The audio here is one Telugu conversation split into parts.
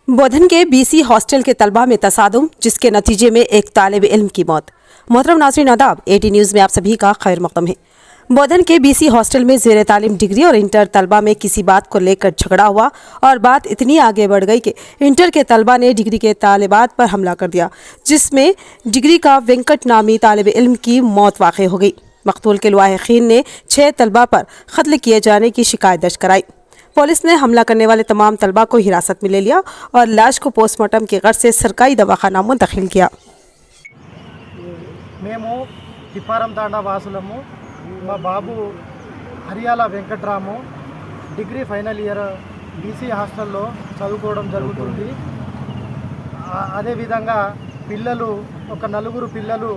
बोधन के बीसी हॉस्टल के तलबा में तसादुम, जिसके नतीजे में एक तालिब इल्म की मौत। मोहतरम नाज़रीन आदाब, एटी न्यूज़ में आप सभी का खैर मक़दम है। बोधन के बीसी हॉस्टल में ज़ेर तालीम डिग्री और इंटर तलबा में किसी बात को लेकर झगड़ा हुआ और बात इतनी आगे बढ़ गई कि इंटर के तलबा ने डिग्री के तालिबात पर हमला कर दिया, जिसमें डिग्री का वेंकट नामी तालिब इल्म की मौत वाक़ हो गई। मक़तूल के लवाहिकीन ने 6 तलबा पर कत्ल किए जाने की शिकायत दर्ज कराई। पुलिस ने हमला करने वाले तमाम तलबा को हिरासत में ले लिया और लाश को पोस्टमार्टम की गर्ज से सरकारी दवाखाना मुंतकिल किया। మేము తిప్పారం తాండా వాసులము। మా బాబు హరియాల వెంకట్రాము డిగ్రీ ఫైనల్ ఇయర్ బీసీ హాస్టల్లో చదువుకోవడం జరుగుతుంది। అదేవిధంగా పిల్లలు ఒక 4 పిల్లలు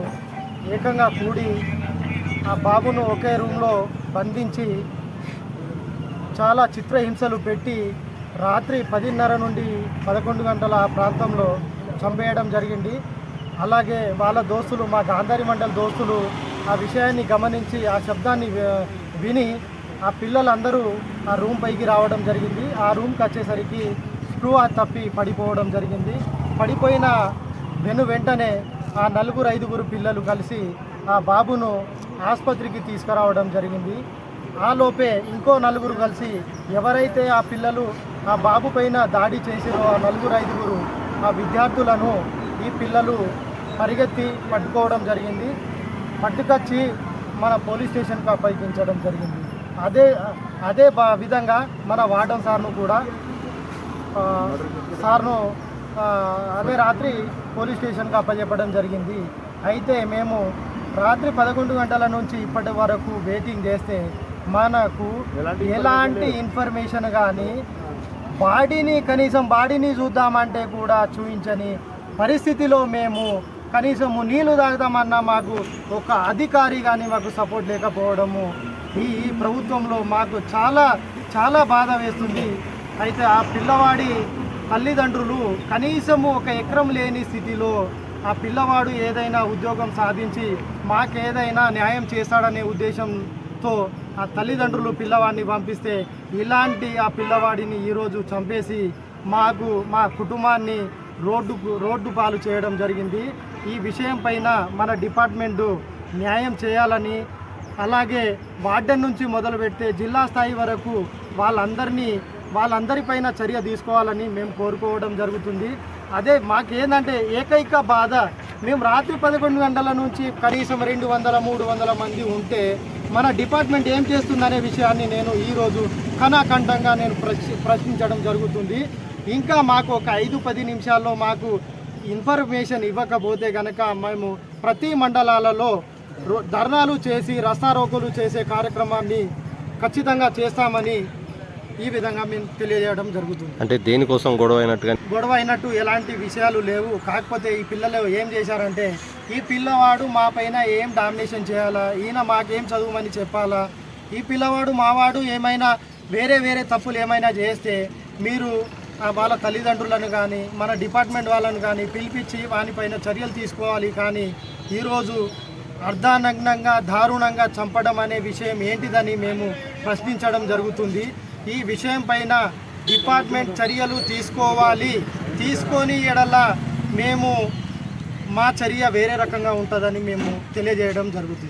ఏకంగా కూడి ఆ బాబును ఒకే రూమ్లో బంధించి చాలా చిత్రహింసలు పెట్టి రాత్రి 10:30 నుండి 11 గంటల ప్రాంతంలో చంపేయడం జరిగింది। అలాగే వాళ్ళ దోస్తులు, మా గాంధారి మండల్ దోస్తులు ఆ విషయాన్ని గమనించి ఆ శబ్దాన్ని విని ఆ పిల్లలందరూ ఆ రూమ్ పైకి రావడం జరిగింది। ఆ రూమ్కి వచ్చేసరికి స్క్రూ తప్పి పడిపోవడం జరిగింది। పడిపోయిన వెంటనే ఆ 4-5 పిల్లలు కలిసి ఆ బాబును ఆసుపత్రికి తీసుకురావడం జరిగింది। ఆ లోపే ఇంకో 4 కలిసి ఎవరైతే ఆ పిల్లలు ఆ బాబు పైన దాడి చేసిరో ఆ 4-5 ఆ విద్యార్థులను ఈ పిల్లలు పరిగెత్తి పట్టుకోవడం జరిగింది। పట్టుకొచ్చి మన పోలీస్ స్టేషన్కి అప్పగించడం జరిగింది। అదే విధంగా మన వార్డన్ సార్ను కూడా అదే రాత్రి పోలీస్ స్టేషన్కి అప్పచెప్పడం జరిగింది। అయితే మేము రాత్రి 11 గంటల నుంచి ఇప్పటి వరకు వెయిటింగ్ చేస్తే మనకు ఎలాంటి ఇన్ఫర్మేషన్ కానీ కనీసం బాడీని చూద్దామంటే కూడా చూపించని పరిస్థితిలో మేము కనీసము నీళ్లు తాగుదామన్నా మాకు ఒక అధికారి కానీ మాకు సపోర్ట్ లేకపోవడము ఈ ప్రభుత్వంలో మాకు చాలా చాలా బాధ వేస్తుంది। అయితే ఆ పిల్లవాడి తల్లిదండ్రులు కనీసము ఒక ఎకరం లేని స్థితిలో ఆ పిల్లవాడు ఏదైనా ఉద్యోగం సాధించి మాకేదైనా న్యాయం చేస్తాడనే ఉద్దేశంతో ఆ తల్లిదండ్రులు పిల్లవాడిని పంపిస్తే ఇలాంటి ఆ పిల్లవాడిని ఈరోజు చంపేసి మా కుటుంబాన్ని రోడ్డు పాలు చేయడం జరిగింది। ఈ విషయం పైన మన డిపార్ట్మెంటు న్యాయం చేయాలని, అలాగే వార్డెన్ నుంచి మొదలు పెడితే జిల్లా స్థాయి వరకు వాళ్ళందరిపైన చర్య తీసుకోవాలని మేము కోరుకోవడం జరుగుతుంది। అదే మాకేందంటే ఏకైక బాధ, మేము రాత్రి 11 గంటల నుంచి కనీసం 200-300 మంది ఉంటే మన డిపార్ట్మెంట్ ఏం చేస్తుందనే విషయాన్ని నేను ఈరోజు కణాఖండంగా నేను ప్రశ్నించడం జరుగుతుంది। ఇంకా మాకు ఒక 5-10 నిమిషాల్లో మాకు ఇన్ఫర్మేషన్ ఇవ్వకపోతే కనుక మేము ప్రతి మండలాలలో ధర్నాలు చేసి రస్తారోకోలు చేసే కార్యక్రమాన్ని ఖచ్చితంగా చేస్తామని ఈ విధంగా మేము తెలియజేయడం జరుగుతుంది। అంటే దేనికోసం గొడవ అయినట్టు ఎలాంటి విషయాలు లేవు। కాకపోతే ఈ పిల్లలు ఏం చేశారంటే, ఈ పిల్లవాడు మా పైన ఏం డామినేషన్ చేయాలా, ఈయన మాకేం చదువుమని చెప్పాలా, ఈ పిల్లవాడు మావాడు ఏమైనా వేరే తప్పులు ఏమైనా చేస్తే మీరు వాళ్ళ తల్లిదండ్రులను కానీ మన డిపార్ట్మెంట్ వాళ్ళను కానీ పిలిపించి వానిపైన చర్యలు తీసుకోవాలి। కానీ ఈరోజు అర్ధానగ్నంగా దారుణంగా చంపడం అనే విషయం ఏంటిదని మేము ప్రశ్నించడం జరుగుతుంది। ఈ విషయం పైన డిపార్ట్మెంట్ చర్యలు తీసుకొని ఎడల మా చర్య వేరే రకంగా ఉంటుందని మేము తెలియజేయడం జరుగుతుంది।